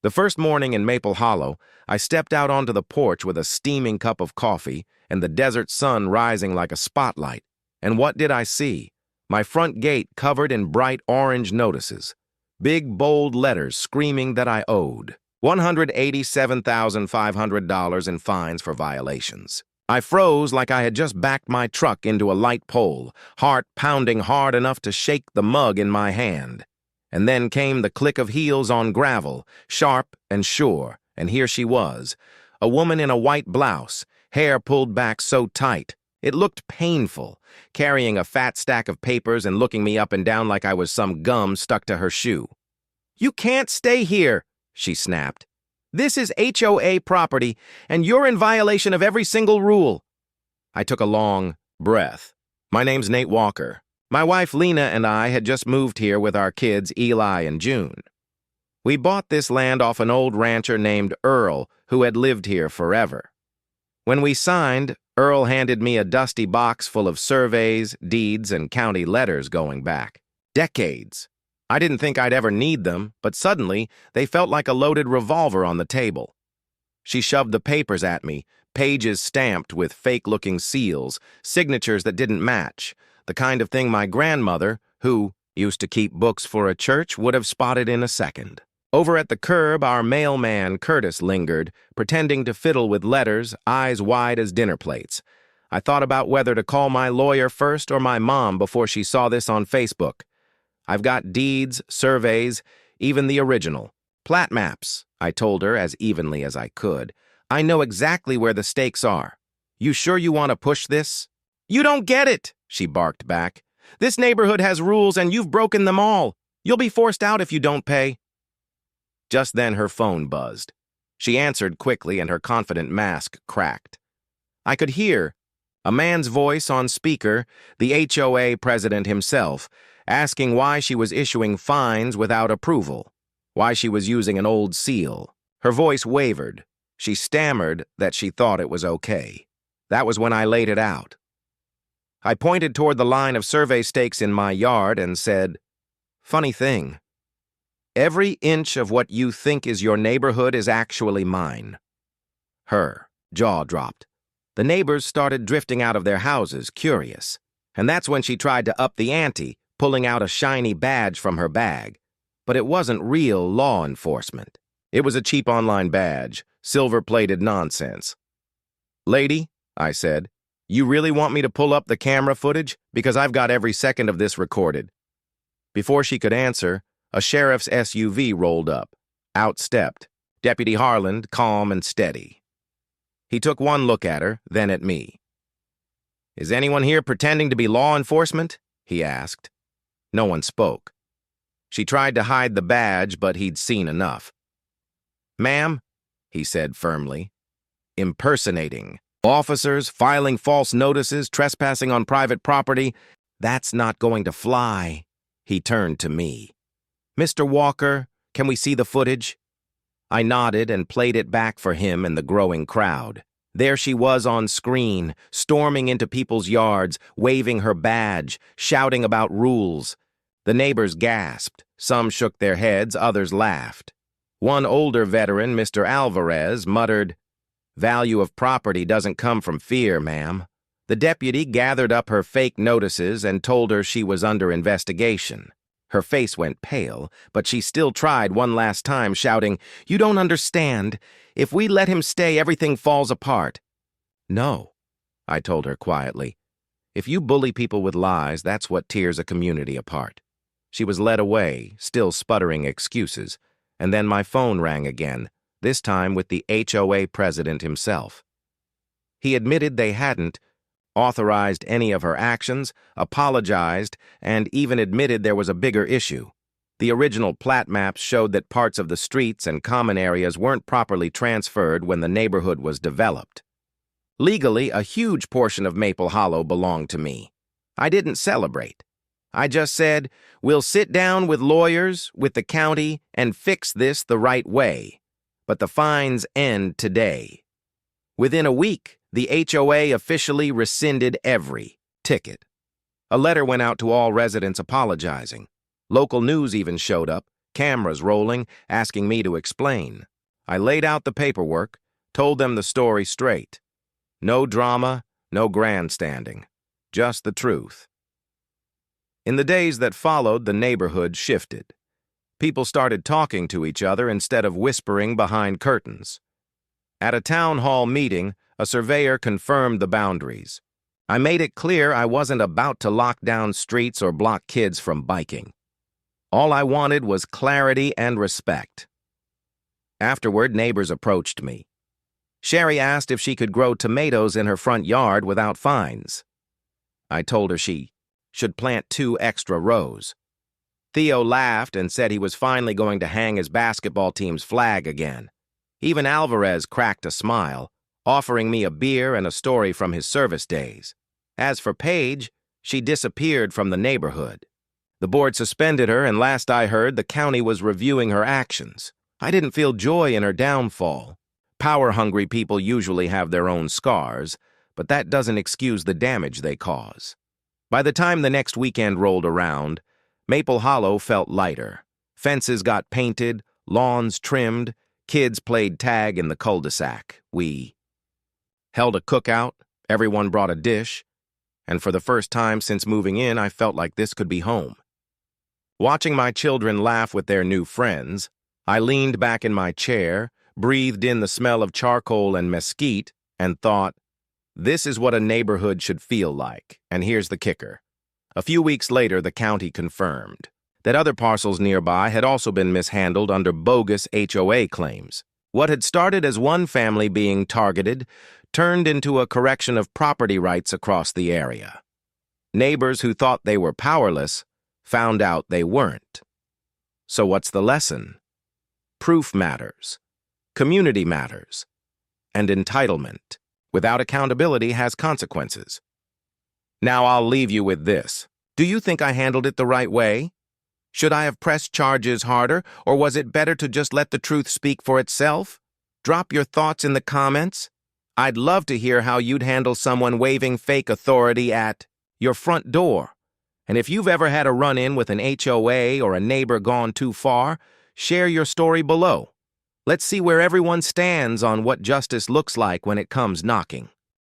The first morning in Maple Hollow, I stepped out onto the porch with a steaming cup of coffee and the desert sun rising like a spotlight. And what did I see? My front gate covered in bright orange notices. Big, bold letters screaming that I owed $187,500 in fines for violations. I froze like I had just backed my truck into a light pole, heart pounding hard enough to shake the mug in my hand. And then came the click of heels on gravel, sharp and sure, and here she was, a woman in a white blouse, hair pulled back so tight. It looked painful, carrying a fat stack of papers and looking me up and down like I was some gum stuck to her shoe. "You can't stay here," she snapped. "This is HOA property, and you're in violation of every single rule." I took a long breath. "My name's Nate Walker. My wife Lena and I had just moved here with our kids Eli and June. We bought this land off an old rancher named Earl who had lived here forever. When we signed, Earl handed me a dusty box full of surveys, deeds, and county letters going back. Decades. I didn't think I'd ever need them, but suddenly they felt like a loaded revolver on the table. She shoved the papers at me, pages stamped with fake-looking seals, signatures that didn't match, the kind of thing my grandmother, who used to keep books for a church, would have spotted in a second. Over at the curb, our mailman, Curtis, lingered, pretending to fiddle with letters, eyes wide as dinner plates. I thought about whether to call my lawyer first or my mom before she saw this on Facebook. "I've got deeds, surveys, even the original. Plat maps," I told her as evenly as I could. "I know exactly where the stakes are. You sure you want to push this?" "You don't get it," she barked back. "This neighborhood has rules and you've broken them all. You'll be forced out if you don't pay." Just then her phone buzzed. She answered quickly and her confident mask cracked. I could hear a man's voice on speaker, the HOA president himself, asking why she was issuing fines without approval, why she was using an old seal. Her voice wavered. She stammered that she thought it was okay. That was when I laid it out. I pointed toward the line of survey stakes in my yard and said, "Funny thing. Every inch of what you think is your neighborhood is actually mine." Her jaw dropped. The neighbors started drifting out of their houses, curious. And that's when she tried to up the ante, pulling out a shiny badge from her bag. But it wasn't real law enforcement. It was a cheap online badge, silver-plated nonsense. "Lady," I said, "you really want me to pull up the camera footage? Because I've got every second of this recorded." Before she could answer, a sheriff's SUV rolled up. Out stepped Deputy Harland, calm and steady. He took one look at her, then at me. "Is anyone here pretending to be law enforcement?" he asked. No one spoke. She tried to hide the badge, but he'd seen enough. "Ma'am," he said firmly, "impersonating. Officers, filing false notices, trespassing on private property. That's not going to fly." He turned to me. "Mr. Walker, can we see the footage?" I nodded and played it back for him and the growing crowd. There she was on screen, storming into people's yards, waving her badge, shouting about rules. The neighbors gasped. Some shook their heads, others laughed. One older veteran, Mr. Alvarez, muttered, "Value of property doesn't come from fear, ma'am." The deputy gathered up her fake notices and told her she was under investigation. Her face went pale, but she still tried one last time, shouting, "You don't understand. If we let him stay, everything falls apart." "No," I told her quietly. "If you bully people with lies, that's what tears a community apart." She was led away, still sputtering excuses, and then my phone rang again, this time with the HOA president himself. He admitted they hadn't authorized any of her actions, apologized, and even admitted there was a bigger issue. The original plat maps showed that parts of the streets and common areas weren't properly transferred when the neighborhood was developed. Legally, a huge portion of Maple Hollow belonged to me. I didn't celebrate. I just said, "We'll sit down with lawyers, with the county, and fix this the right way. But the fines end today." Within a week, the HOA officially rescinded every ticket. A letter went out to all residents apologizing. Local news even showed up, cameras rolling, asking me to explain. I laid out the paperwork, told them the story straight. No drama, no grandstanding, just the truth. In the days that followed, the neighborhood shifted. People started talking to each other instead of whispering behind curtains. At a town hall meeting, a surveyor confirmed the boundaries. I made it clear I wasn't about to lock down streets or block kids from biking. All I wanted was clarity and respect. Afterward, neighbors approached me. Sherry asked if she could grow tomatoes in her front yard without fines. I told her she should plant 2 extra rows. Theo laughed and said he was finally going to hang his basketball team's flag again. Even Alvarez cracked a smile, offering me a beer and a story from his service days. As for Paige, she disappeared from the neighborhood. The board suspended her, and last I heard, the county was reviewing her actions. I didn't feel joy in her downfall. Power-hungry people usually have their own scars, but that doesn't excuse the damage they cause. By the time the next weekend rolled around, Maple Hollow felt lighter. Fences got painted, lawns trimmed, kids played tag in the cul-de-sac. We held a cookout, everyone brought a dish, and for the first time since moving in, I felt like this could be home. Watching my children laugh with their new friends, I leaned back in my chair, breathed in the smell of charcoal and mesquite, and thought, this is what a neighborhood should feel like. And here's the kicker. A few weeks later, the county confirmed that other parcels nearby had also been mishandled under bogus HOA claims. What had started as one family being targeted turned into a correction of property rights across the area. Neighbors who thought they were powerless found out they weren't. So what's the lesson? Proof matters. Community matters. And entitlement, without accountability, has consequences. Now I'll leave you with this. Do you think I handled it the right way? Should I have pressed charges harder, or was it better to just let the truth speak for itself? Drop your thoughts in the comments. I'd love to hear how you'd handle someone waving fake authority at your front door. And if you've ever had a run-in with an HOA or a neighbor gone too far, share your story below. Let's see where everyone stands on what justice looks like when it comes knocking.